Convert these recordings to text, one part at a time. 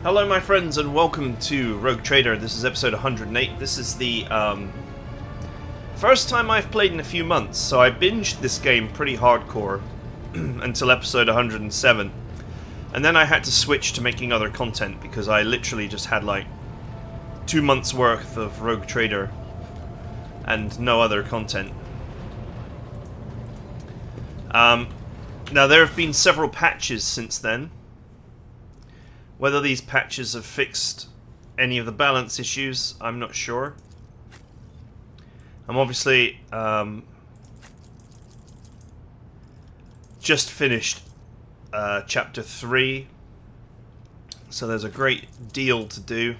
Hello my friends and welcome to Rogue Trader. This is episode 108. This is the first time I've played in a few months, so I binged this game pretty hardcore until episode 107. And then I had to switch to making other content because I literally just had like 2 months worth of Rogue Trader and no other content. Now there have been several patches since then. Whether these patches have fixed any of the balance issues, I'm not sure. I'm obviously just finished chapter 3, so there's a great deal to do.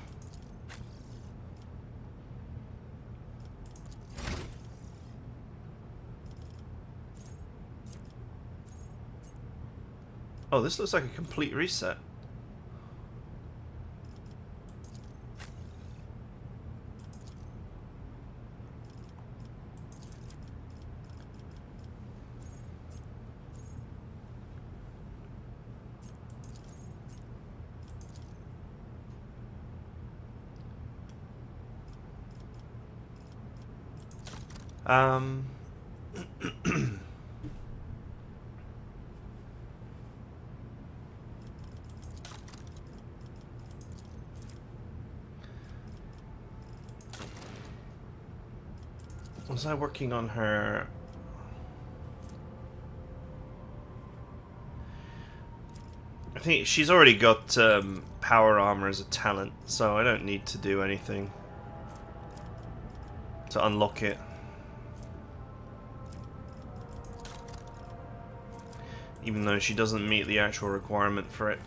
Oh, this looks like a complete reset. Was I working on her? I think she's already got power armor as a talent, so I don't need to do anything to unlock it. Even though she doesn't meet the actual requirement for it.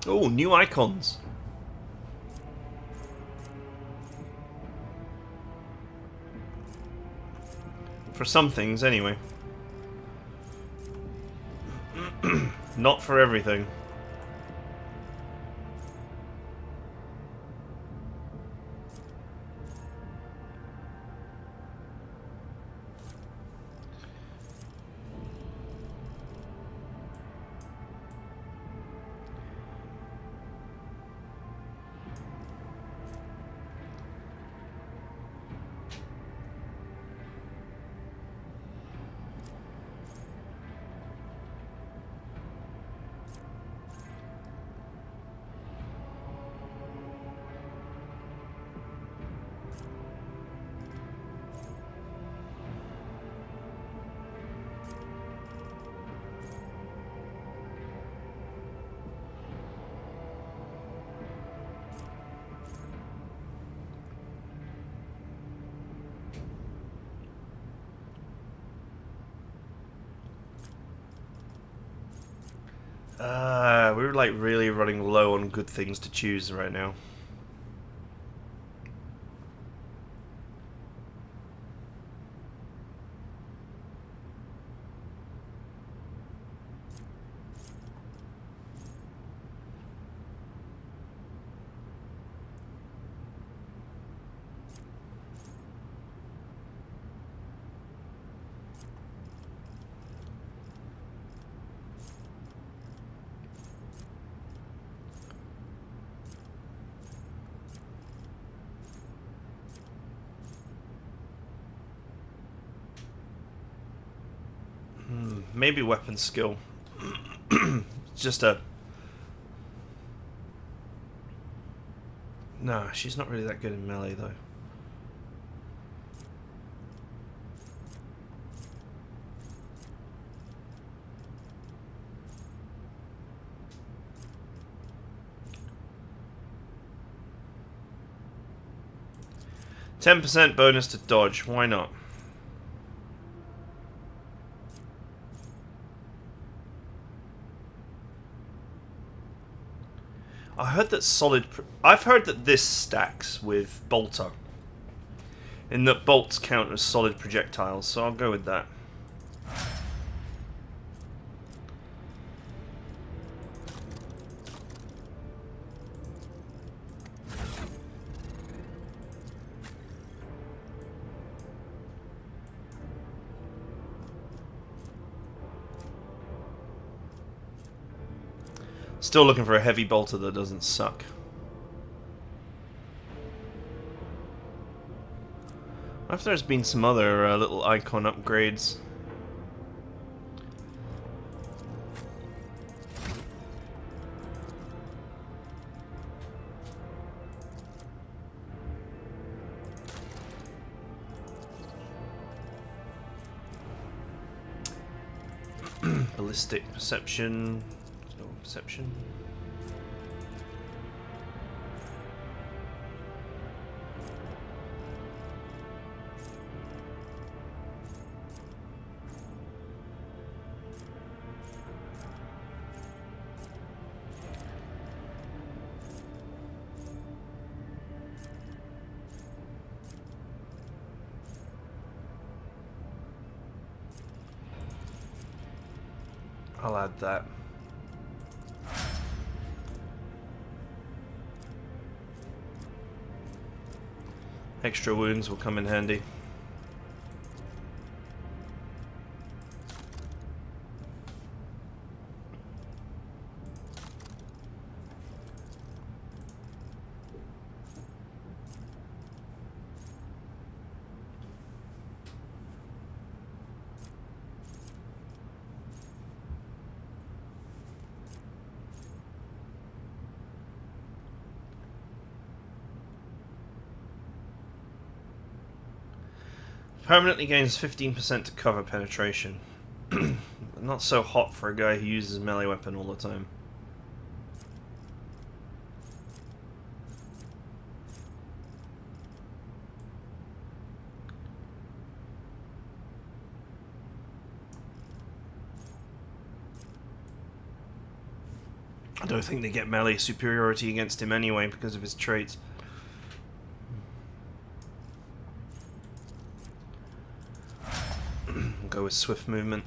Oh, new icons. For some things, anyway. Not for everything. We're like really running low on good things to choose right now. Maybe weapon skill. Just a... No, she's not really that good in melee, though. %10 bonus to dodge, why not? I heard that I've heard that this stacks with bolter, in that bolts count as solid projectiles, so I'll go with that. Still looking for a heavy bolter that doesn't suck. I wonder if there's been some other little icon upgrades. Ballistic perception. No perception. I'll add that. Extra wounds will come in handy. Permanently gains 15% to cover penetration. Not so hot for a guy who uses a melee weapon all the time. I don't think they get melee superiority against him anyway because of his traits. Go with swift movement.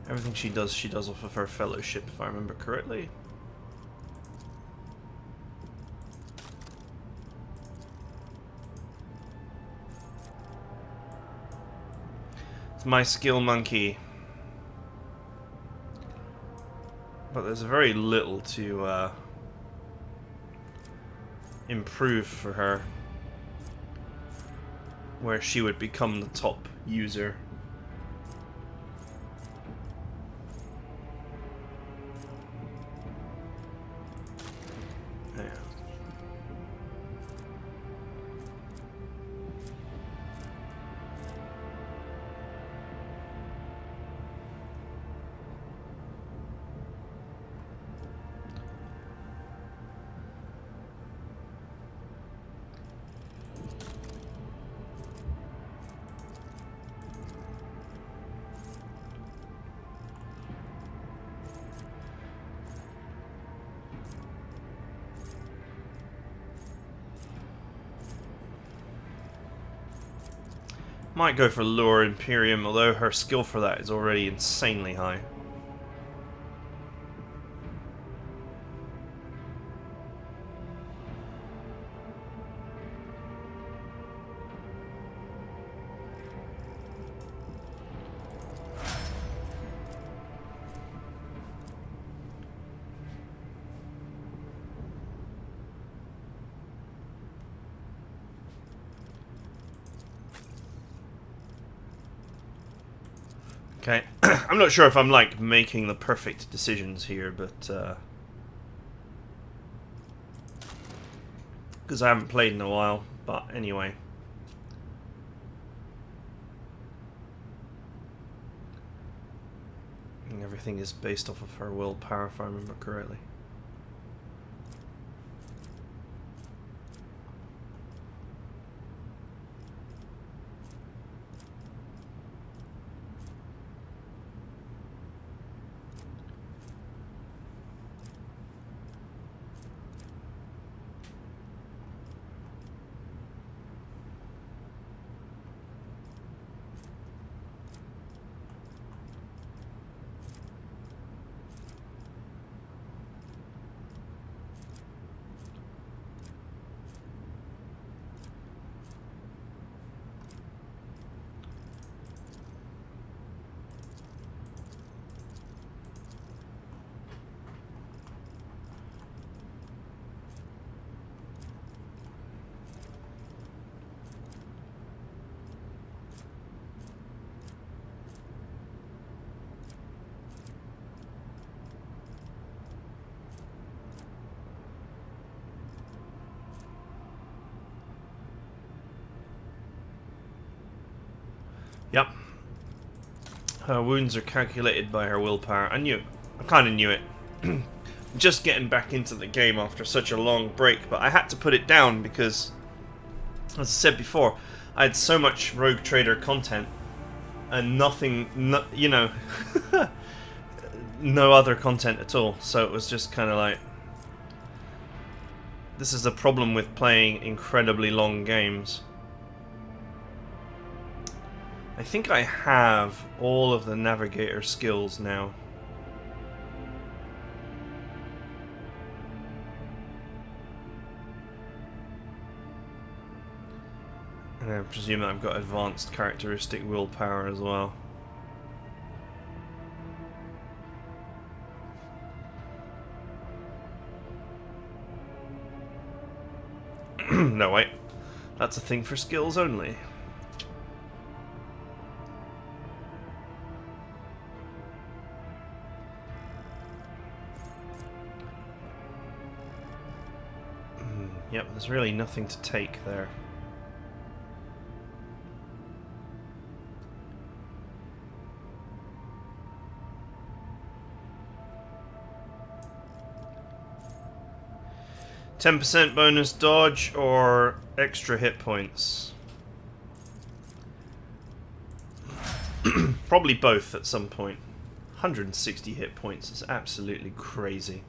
Everything she does off of her fellowship, if I remember correctly. It's my skill monkey. But there's very little to improve for her, where she would become the top user. Yeah. Might go for Lure Imperium, although her skill for that is already insanely high. Okay, I'm not sure if I'm like making the perfect decisions here, but because I haven't played in a while. But anyway, and everything is based off of her willpower, if I remember correctly. Her wounds are calculated by her willpower. I knew it. I kind of knew it. Just getting back into the game after such a long break, but I had to put it down because, as I said before, I had so much Rogue Trader content and nothing, you know, no other content at all. So it was just kind of like, this is the problem with playing incredibly long games. I think I have all of the navigator skills now. And I presume that I've got advanced characteristic willpower as well. No, wait. That's a thing for skills only. Yep, there's really nothing to take there. %10 bonus dodge or extra hit points? Probably both at some point. 160 hit points is absolutely crazy.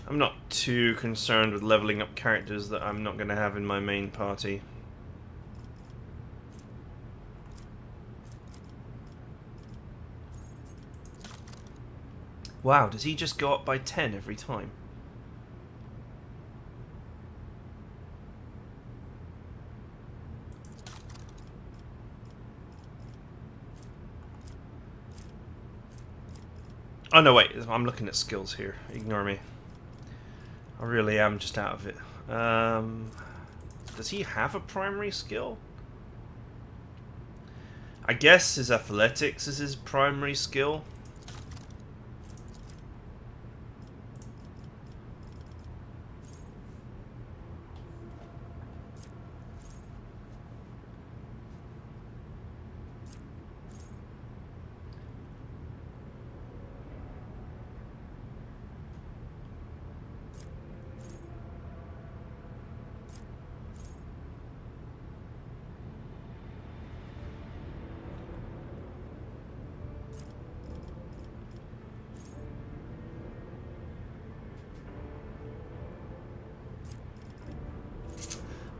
I'm not too concerned with leveling up characters that I'm not going to have in my main party. Wow, does he just go up by 10 every time? Oh no, wait, I'm looking at skills here. Ignore me. I really am just out of it. Does he have a primary skill? I guess his athletics is his primary skill.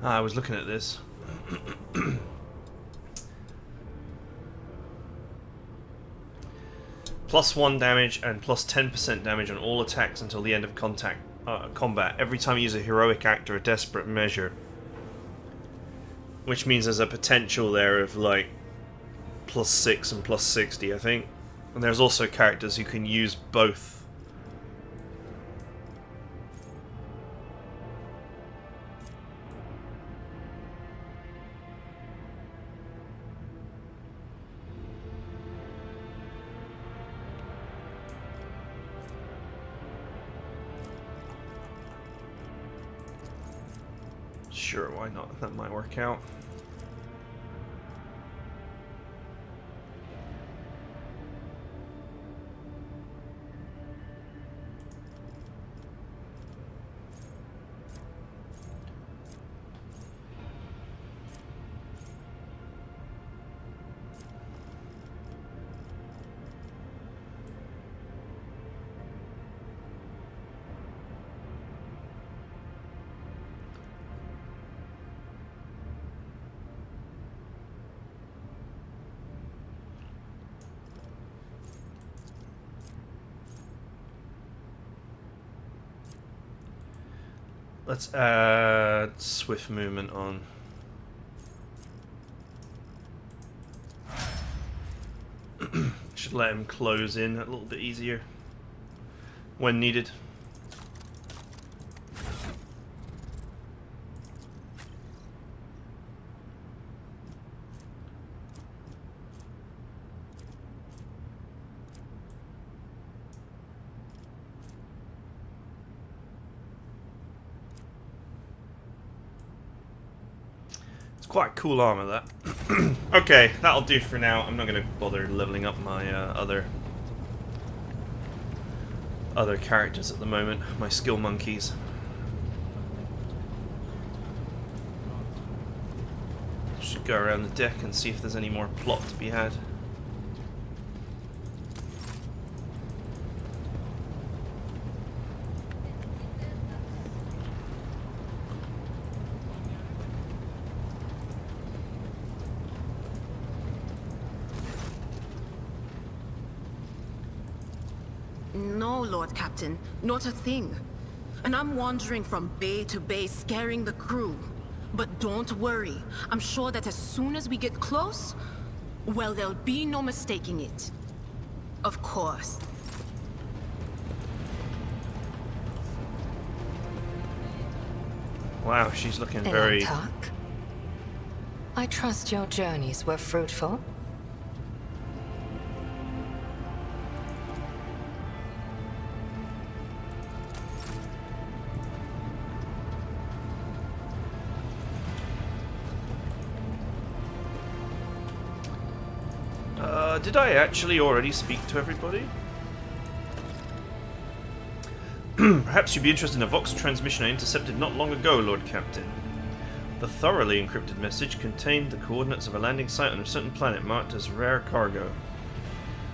I was looking at this. +1 damage and +10% damage on all attacks until the end of combat. Every time you use a heroic act or a desperate measure. Which means there's a potential there of like +6 and +60, I think. And there's also characters who can use both. Sure, why not? That might work out. Let's add swift movement on. Should let him close in a little bit easier when needed. quite cool armor, that. Okay, that'll do for now. I'm not going to bother leveling up my other characters at the moment. My skill monkeys. Should go around the deck and see if there's any more plot to be had. No, Lord Captain, not a thing. And I'm wandering from bay to bay scaring the crew. But don't worry, I'm sure that as soon as we get close, well, there'll be no mistaking it. Of course. Wow, she's looking very... Talk. I trust your journeys were fruitful. Did I actually already speak to everybody? Perhaps you'd be interested in a Vox transmission I intercepted not long ago, Lord Captain. The thoroughly encrypted message contained the coordinates of a landing site on a certain planet marked as rare cargo.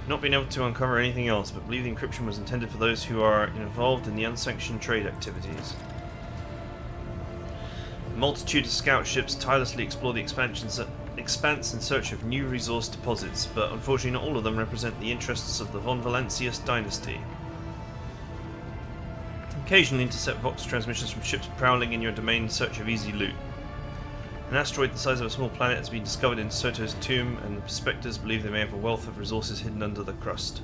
Not being able to uncover anything else, but believe the encryption was intended for those who are involved in the unsanctioned trade activities. A multitude of scout ships tirelessly explore the expanse in search of new resource deposits, but unfortunately not all of them represent the interests of the von Valancius dynasty. Occasionally intercept Vox transmissions from ships prowling in your domain in search of easy loot. An asteroid the size of a small planet has been discovered in Soto's tomb, and the prospectors believe they may have a wealth of resources hidden under the crust.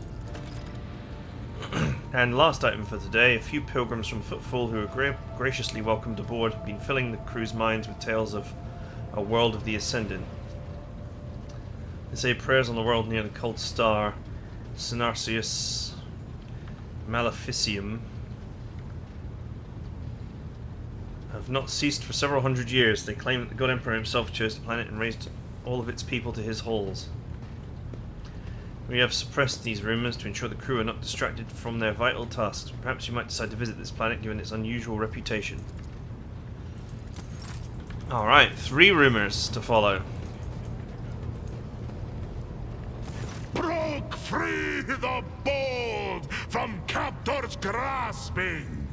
And last item for today, a few pilgrims from Footfall who were graciously welcomed aboard have been filling the crew's minds with tales of a world of the Ascendant. They say prayers on the world near the cold star Synarsius Maleficium have not ceased for several hundred years. They claim that the God Emperor himself chose the planet and raised all of its people to his halls. We have suppressed these rumors to ensure the crew are not distracted from their vital tasks. Perhaps you might decide to visit this planet given its unusual reputation. Alright, 3 rumors to follow. Broke free the bold from captors grasping.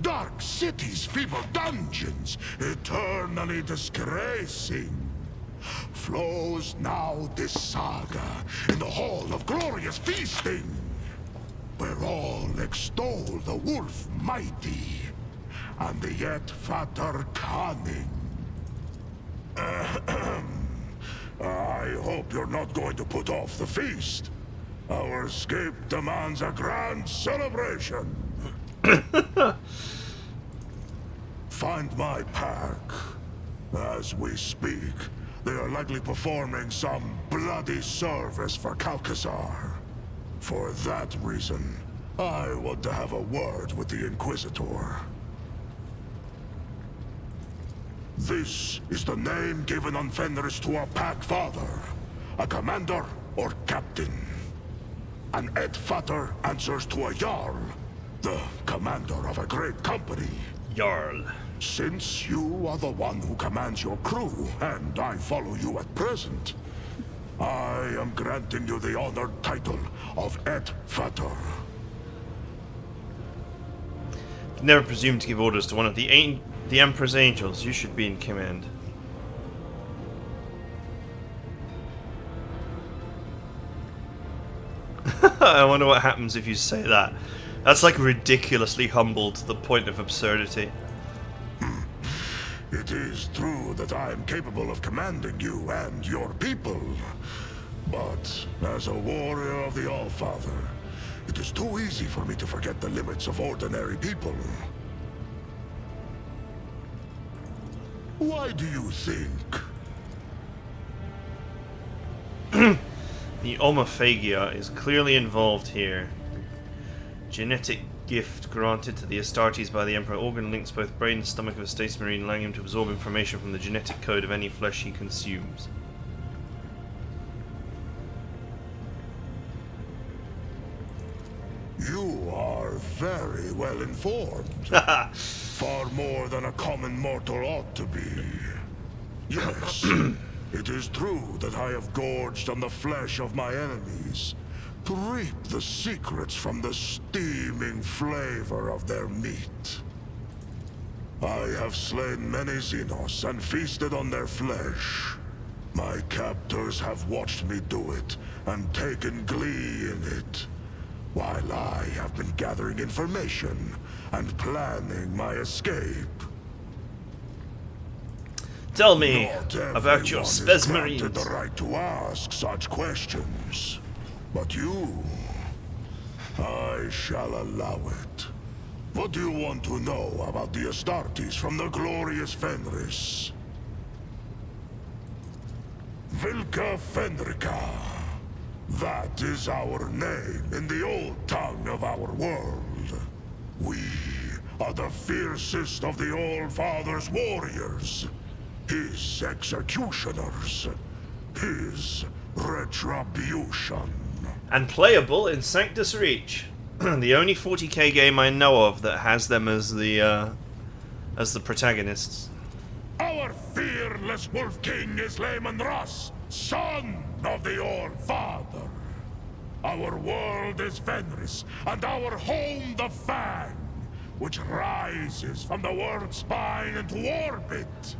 Dark cities, feeble dungeons, eternally disgracing. Flows now this saga in the hall of glorious feasting, where all extol the wolf mighty and the yet fatter cunning. I hope you're not going to put off the feast. Our escape demands a grand celebration. Find my pack. As we speak, they are likely performing some bloody service for Calcazar. For that reason, I want to have a word with the Inquisitor. This is the name given on Fenris to a pack father, a commander or captain. An Edfater answers to a Jarl, the commander of a great company. Jarl. Since you are the one who commands your crew, and I follow you at present, I am granting you the honored title of Edfater. Never presume to give orders to one of the Emperor's angels. You should be in command. I wonder what happens if you say that. That's like ridiculously humble to the point of absurdity. It is true that I am capable of commanding you and your people, but as a warrior of the Allfather, it is too easy for me to forget the limits of ordinary people. Why do you think? The omophagia is clearly involved here. Genetic gift granted to the Astartes by the Emperor. Organ links both brain and stomach of a Stasis Marine, allowing him to absorb information from the genetic code of any flesh he consumes. You are very well informed. Far more than a common mortal ought to be. Yes, it is true that I have gorged on the flesh of my enemies to reap the secrets from the steaming flavor of their meat. I have slain many Xenos and feasted on their flesh. My captors have watched me do it and taken glee in it, while I have been gathering information and planning my escape. Tell me Not about your everyone is Spes granted Marines. the right to ask such questions. But you, I shall allow it. What do you want to know about the Astartes from the glorious Fenris? Vilka Fenrica. That is our name in the old tongue of our world. We are the fiercest of the All-Father's warriors. His executioners. His retribution. And playable in Sanctus Reach. The only 40k game I know of that has them as the protagonists. Our fearless Wolf King is Lehman Russ, son of the All-Father. Our world is Fenris, and our home the Fang, which rises from the world's spine into orbit.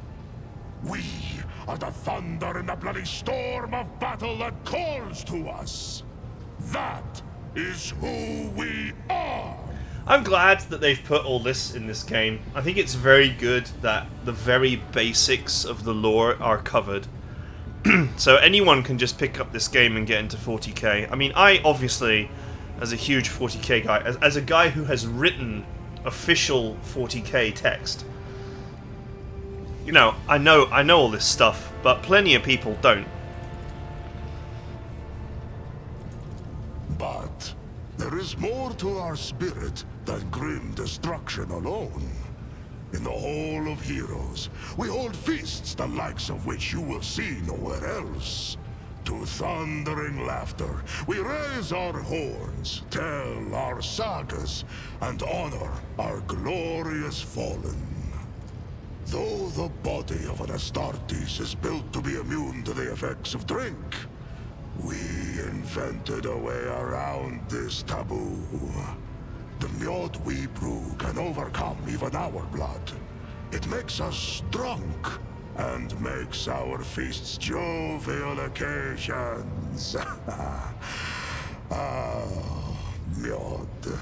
We are the thunder in the bloody storm of battle that calls to us. That is who we are. I'm glad that they've put all this in this game. I think it's very good that the very basics of the lore are covered. So anyone can just pick up this game and get into 40k. I mean, I obviously, as a huge 40k guy, as a guy who has written official 40k text, you know, I know all this stuff, but plenty of people don't. But there is more to our spirit than grim destruction alone. In the Hall of Heroes, we hold feasts the likes of which you will see nowhere else. To thundering laughter, we raise our horns, tell our sagas, and honor our glorious fallen. Though the body of an Astartes is built to be immune to the effects of drink, we invented a way around this taboo. The mjod we brew can overcome even our blood. It makes us drunk, and makes our feasts jovial occasions. Mjod.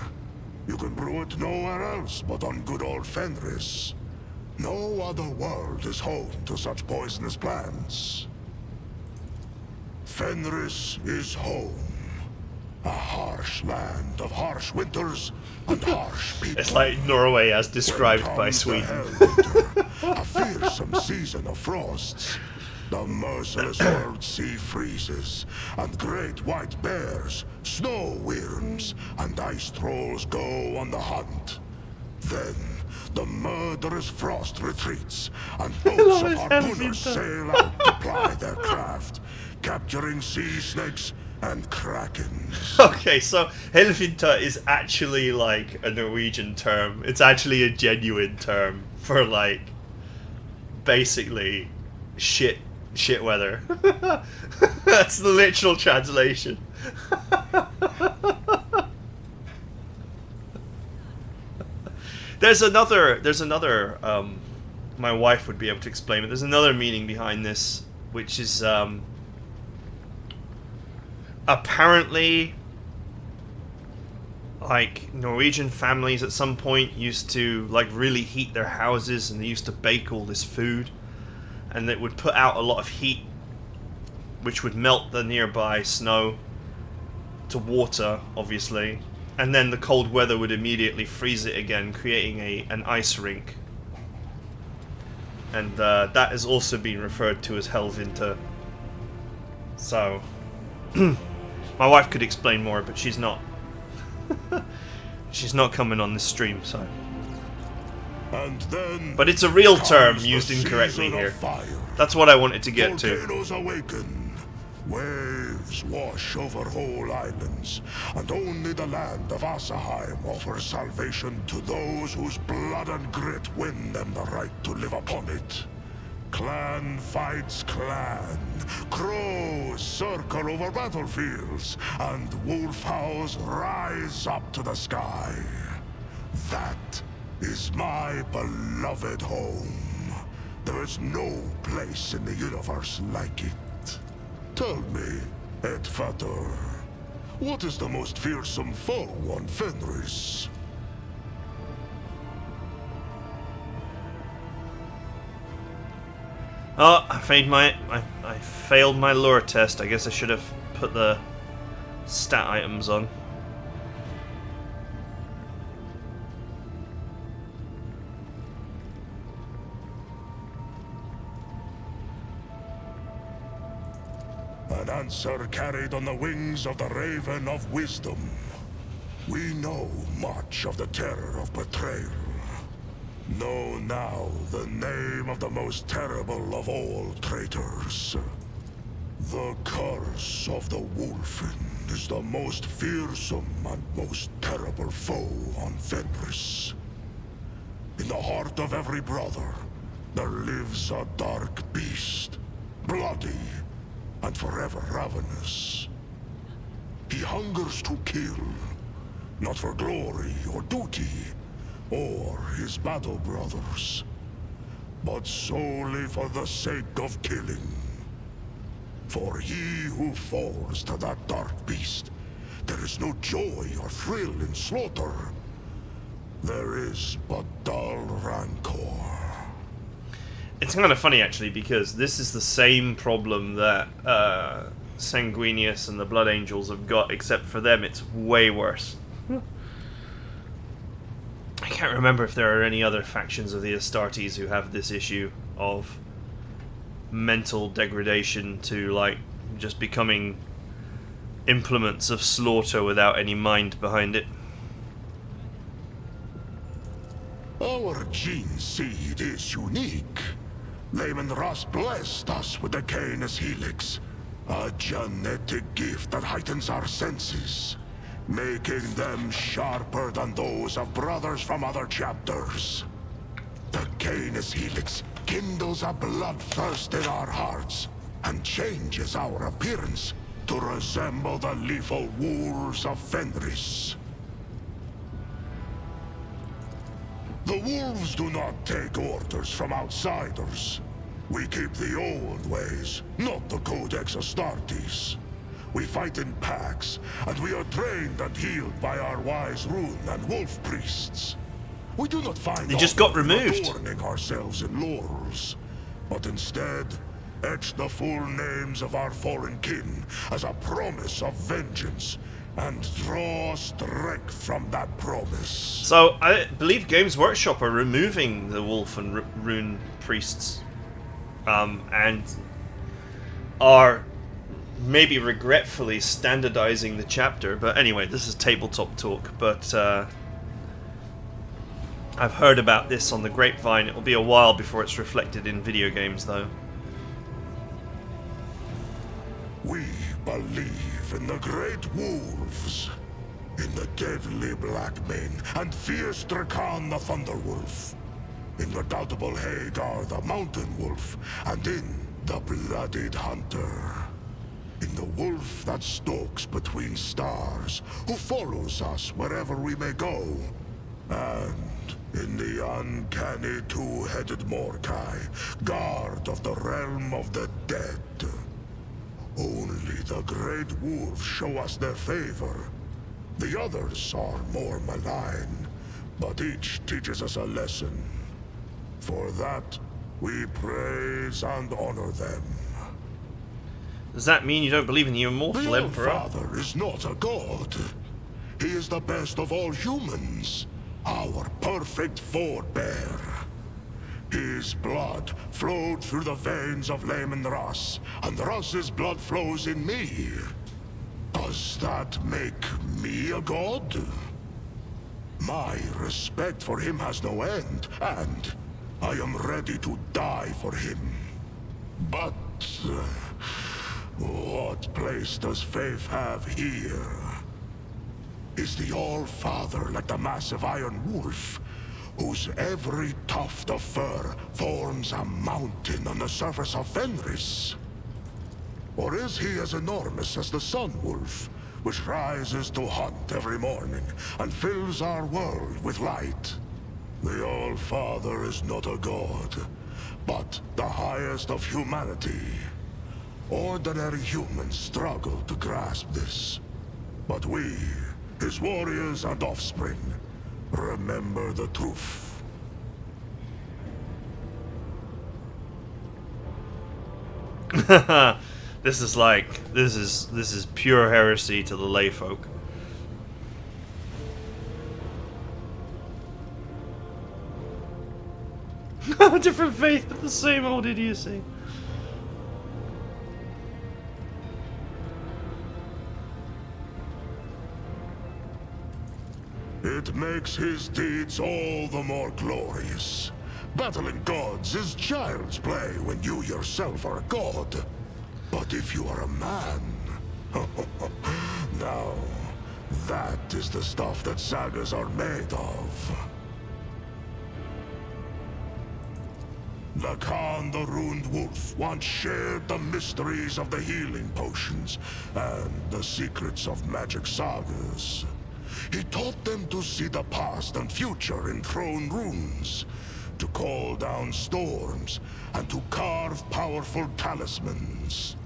You can brew it nowhere else but on good old Fenris. No other world is home to such poisonous plants. Fenris is home. A harsh land of harsh winters and harsh people. It's like Norway as described by Sweden. A fearsome season of frosts. The merciless world sea freezes, and great white bears, snow wyrms, and ice trolls go on the hunt. Then the murderous frost retreats, and boats of harpooners sail out to ply their craft, capturing sea snakes and krakens. Okay, so Helvinter is actually like a Norwegian term. It's actually a genuine term for like basically shit weather. That's the literal translation. There's another my wife would be able to explain it. There's another meaning behind this, which is apparently, like, Norwegian families at some point used to, like, really heat their houses, and they used to bake all this food, and it would put out a lot of heat, which would melt the nearby snow to water, obviously, and then the cold weather would immediately freeze it again, creating an ice rink. And that has also been referred to as Helvinter. So my wife could explain more, but she's not She's not coming on this stream, so. And then But it's a real term comes used the incorrectly season here. of fire. That's what I wanted to get to. Volcanoes awaken. Waves wash over whole islands, and only the land of Asaheim offers salvation to those whose blood and grit win them the right to live upon it. Clan fights clan. Crows circle over battlefields, and wolf howls rise up to the sky. That is my beloved home. There is no place in the universe like it. Tell me, Edvator, what is the most fearsome foe on Fenris? Oh, I failed my lure test. I guess I should have put the stat items on. An answer carried on the wings of the Raven of Wisdom. We know much of the terror of betrayal. Know now the name of the most terrible of all traitors. The curse of the Wolfen is the most fearsome and most terrible foe on Fenris. In the heart of every brother, there lives a dark beast, bloody and forever ravenous. He hungers to kill, not for glory or duty, or his battle brothers, but solely for the sake of killing. For he who falls to that dark beast, there is no joy or thrill in slaughter. There is but dull rancor. It's kind of funny, actually, because this is the same problem that Sanguinius and the Blood Angels have got, except for them it's way worse. I can't remember if there are any other factions of the Astartes who have this issue of mental degradation to, like, just becoming implements of slaughter without any mind behind it. Our gene seed is unique. Lehman Ross blessed us with the Canis Helix, a genetic gift that heightens our senses, making them sharper than those of brothers from other chapters. The Canis Helix kindles a bloodthirst in our hearts and changes our appearance to resemble the lethal wolves of Fenris. The wolves do not take orders from outsiders. We keep the old ways, not the Codex Astartes. We fight in packs, and we are trained and healed by our wise rune and wolf priests. We do not find They just got honor in removed. adorning ourselves in laurels, but instead etch the full names of our fallen kin as a promise of vengeance, and draw strength from that promise. So, I believe Games Workshop are removing the wolf and rune priests, and are maybe regretfully standardizing the chapter. But anyway, this is tabletop talk, but I've heard about this on the grapevine. It'll be a while before it's reflected in video games, though. We believe in the great wolves, in the deadly black men, and fierce Drakan the Thunderwolf, in redoubtable Hagar the Mountain Wolf, and in the blooded hunter, in the wolf that stalks between stars, who follows us wherever we may go, and in the uncanny two-headed Morkai, guard of the realm of the dead. Only the great wolves show us their favor. The others are more malign, but each teaches us a lesson. For that, we praise and honor them. Does that mean you don't believe in the immortal The Emperor? All-Father is not a god. He is the best of all humans, our perfect forebear. His blood flowed through the veins of Lehman Ross, and Ross's blood flows in me. Does that make me a god? My respect for him has no end, and I am ready to die for him. But what place does faith have here? Is the All-Father like the massive Iron Wolf, whose every tuft of fur forms a mountain on the surface of Fenris? Or is he as enormous as the Sun Wolf, which rises to hunt every morning and fills our world with light? The All-Father is not a god, but the highest of humanity. Ordinary humans struggle to grasp this. But we, his warriors and offspring, remember the truth. This is pure heresy to the layfolk. Different faith, but the same old idiocy. It makes his deeds all the more glorious. Battling gods is child's play when you yourself are a god. But if you are a man... now, that is the stuff that sagas are made of. Lacan the Ruined Wolf once shared the mysteries of the healing potions and the secrets of magic sagas. He taught them to see the past and future in thrown runes, to call down storms, and to carve powerful talismans.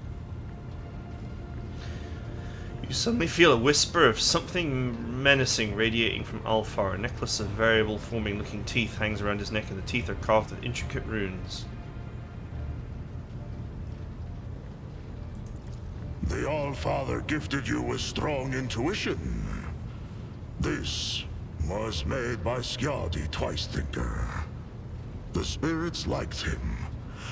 You suddenly feel a whisper of something menacing radiating from Alfar. A necklace of variable forming looking teeth hangs around his neck, and the teeth are carved with intricate runes. The All-Father gifted you with strong intuition. This was made by Skjadi Twice-Thinker. The spirits liked him,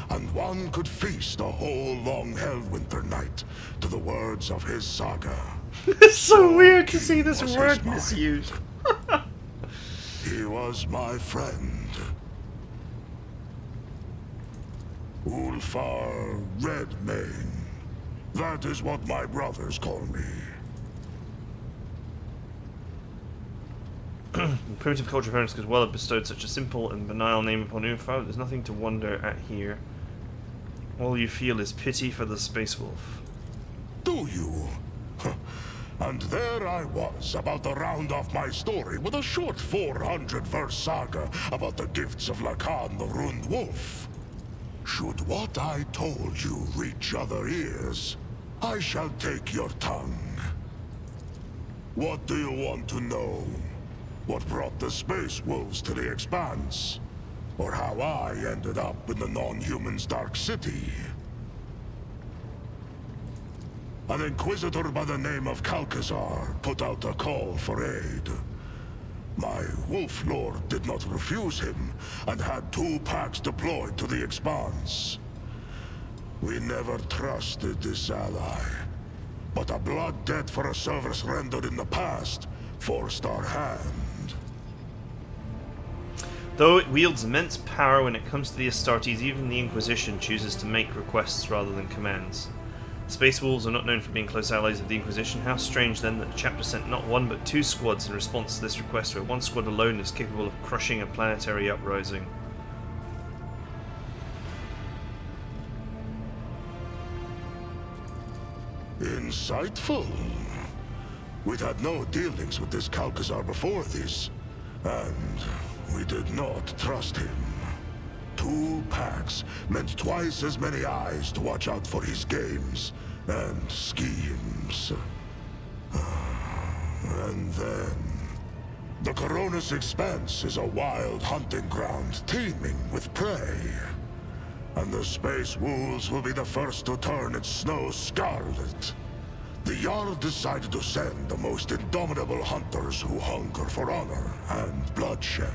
and one could feast a whole long Hellwinter night to the words of his saga. It's so weird to see this word misused. He was my friend. Ulfar Redmane. That is what my brothers call me. Primitive culture of Ernest could well have bestowed such a simple and banal name upon Ulfar. There's nothing to wonder at here. All you feel is pity for the Space Wolf. Do you? And there I was, about to round off my story with a short 400-verse saga about the gifts of Lacan the Ruined Wolf. Should what I told you reach other ears, I shall take your tongue. What do you want to know? What brought the Space Wolves to the Expanse? Or how I ended up in the non-human's Dark City? An Inquisitor by the name of Calcazar put out a call for aid. My Wolf Lord did not refuse him, and had 2 packs deployed to the Expanse. We never trusted this ally, but a blood debt for a service rendered in the past forced our hand. Though it wields immense power when it comes to the Astartes, even the Inquisition chooses to make requests rather than commands. Space Wolves are not known for being close allies of the Inquisition. How strange then that the chapter sent not 1 but 2 squads in response to this request, where 1 squad alone is capable of crushing a planetary uprising. Insightful. We'd had no dealings with this Calcazar before this, and we did not trust him. 2 packs meant twice as many eyes to watch out for his games and schemes. And then... the Coronis Expanse is a wild hunting ground teeming with prey. And the Space Wolves will be the first to turn its snow scarlet. The Jarl decided to send the most indomitable hunters who hunger for honor and bloodshed.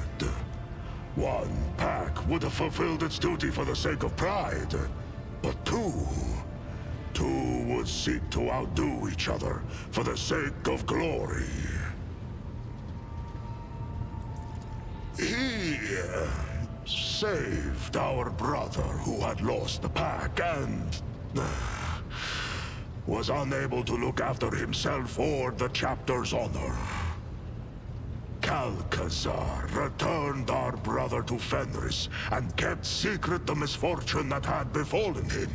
1 pack would have fulfilled its duty for the sake of pride, but 2 would seek to outdo each other for the sake of glory. saved our brother who had lost the pack and was unable to look after himself or the chapter's honor. Calcazar returned our brother to Fenris and kept secret the misfortune that had befallen him.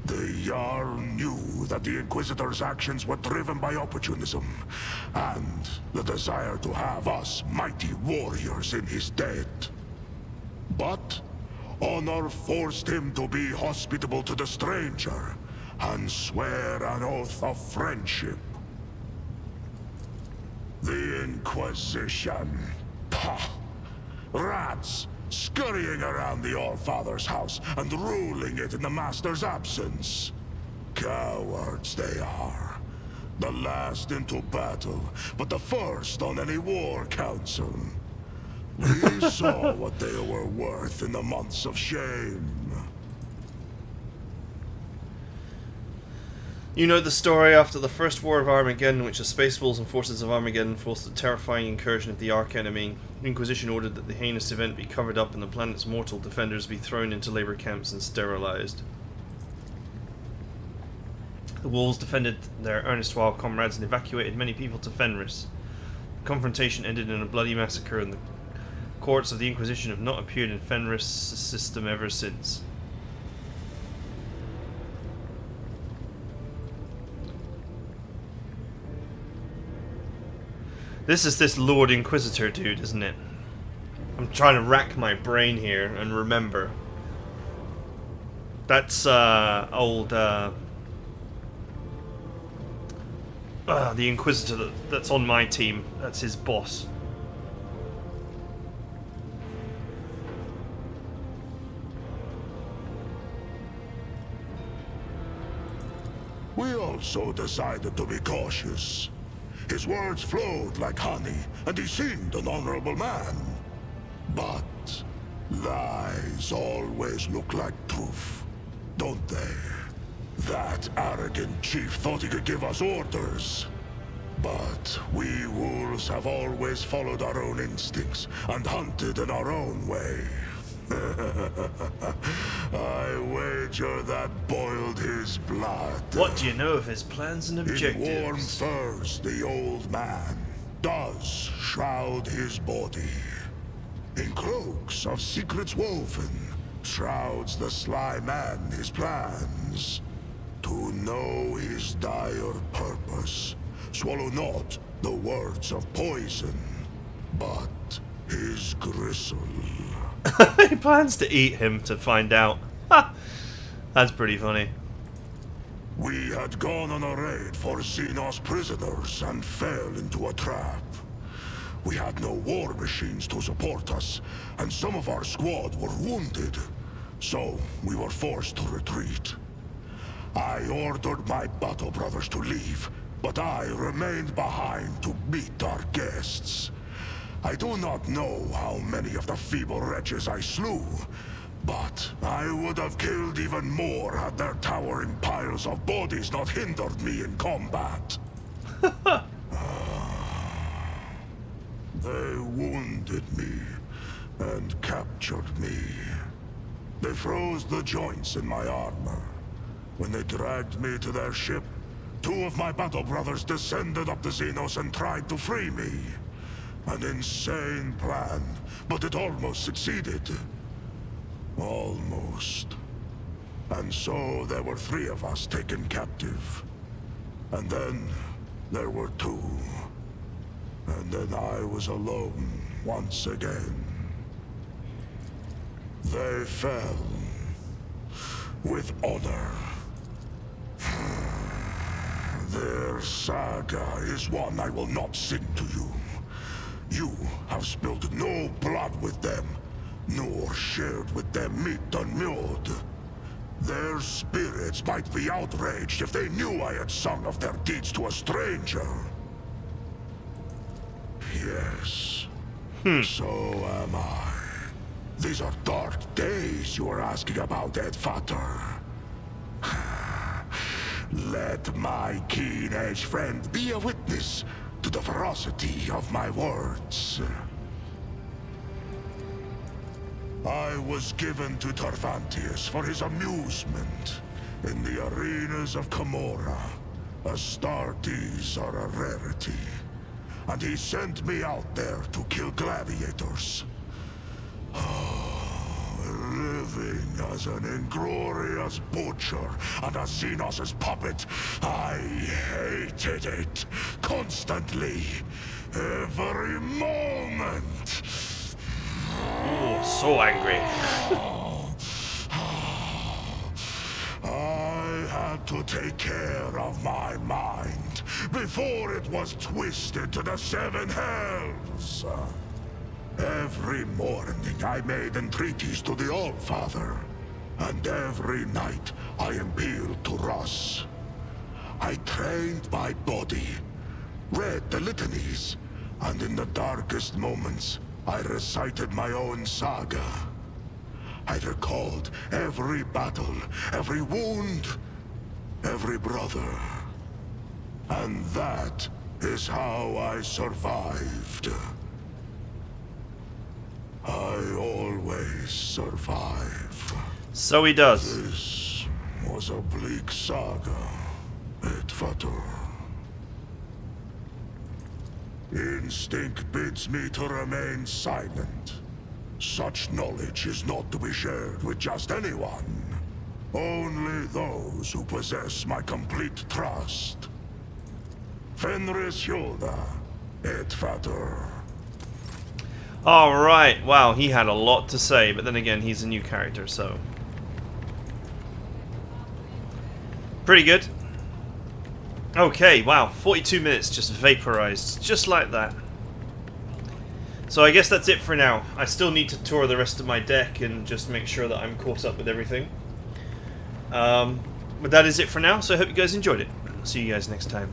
The Jarl knew that the Inquisitor's actions were driven by opportunism, and the desire to have us mighty warriors in his debt. But honor forced him to be hospitable to the stranger, and swear an oath of friendship. The Inquisition. Pah! Rats! Scurrying around the Allfather's house and ruling it in the Master's absence. Cowards they are. The last into battle, but the first on any war council. We saw what they were worth in the months of shame. You know the story. After the First War of Armageddon, in which the Space Wolves and forces of Armageddon forced a terrifying incursion of the Arch-Enemy, the Inquisition ordered that the heinous event be covered up and the planet's mortal defenders be thrown into labor camps and sterilized. The Wolves defended their erstwhile comrades and evacuated many people to Fenris. The confrontation ended in a bloody massacre, and the courts of the Inquisition have not appeared in Fenris' system ever since. This is this Lord Inquisitor dude, isn't it? I'm trying to rack my brain here and remember. That's old the Inquisitor that's on my team. That's his boss. We also decided to be cautious. His words flowed like honey, and he seemed an honorable man. But lies always look like truth, don't they? That arrogant chief thought he could give us orders. But we wolves have always followed our own instincts and hunted in our own way. I wager that boiled his blood. What do you know of his plans and objectives? In warm furs, the old man does shroud his body. In cloaks of secrets woven, shrouds the sly man his plans. To know his dire purpose, swallow not the words of poison, but his gristle. He plans to eat him to find out. Ha! That's pretty funny. We had gone on a raid for Xenos prisoners and fell into a trap. We had no war machines to support us, and some of our squad were wounded, so we were forced to retreat. I ordered my battle brothers to leave, but I remained behind to meet our guests. I do not know how many of the feeble wretches I slew, but I would have killed even more had their towering piles of bodies not hindered me in combat. They wounded me and captured me. They froze the joints in my armor. When they dragged me to their ship, 2 of my battle brothers descended up the Xenos and tried to free me. An insane plan, but it almost succeeded. Almost. And so there were 3 of us taken captive. And then there were 2. And then I was alone once again. They fell with honor. Their saga is one I will not sing to you. You have spilled no blood with them, nor shared with them meat unmilled. Their spirits might be outraged if they knew I had sung of their deeds to a stranger. Yes, so am I. These are dark days you are asking about, Edvater. Let my keen-edged friend be a witness to the ferocity of my words. I was given to Tarvantius for his amusement. In the arenas of Camorra, Astartes are a rarity. And he sent me out there to kill gladiators. Living as an inglorious butcher and a Xenos' puppet, I hated it. Constantly. Every moment. Ooh, so angry. I had to take care of my mind before it was twisted to the seven hells. Every morning I made entreaties to the Allfather, and every night I appealed to Ross. I trained my body, read the litanies, and in the darkest moments I recited my own saga. I recalled every battle, every wound, every brother. And that is how I survived. I always survive. So he does. This was a bleak saga, Edvator. Instinct bids me to remain silent. Such knowledge is not to be shared with just anyone. Only those who possess my complete trust. Fenris Hjoda, Edvator. Alright, wow, he had a lot to say, but then again, he's a new character, so... pretty good. Okay, wow, 42 minutes just vaporized, just like that. So I guess that's it for now. I still need to tour the rest of my deck and just make sure that I'm caught up with everything. But that is it for now, so I hope you guys enjoyed it. See you guys next time.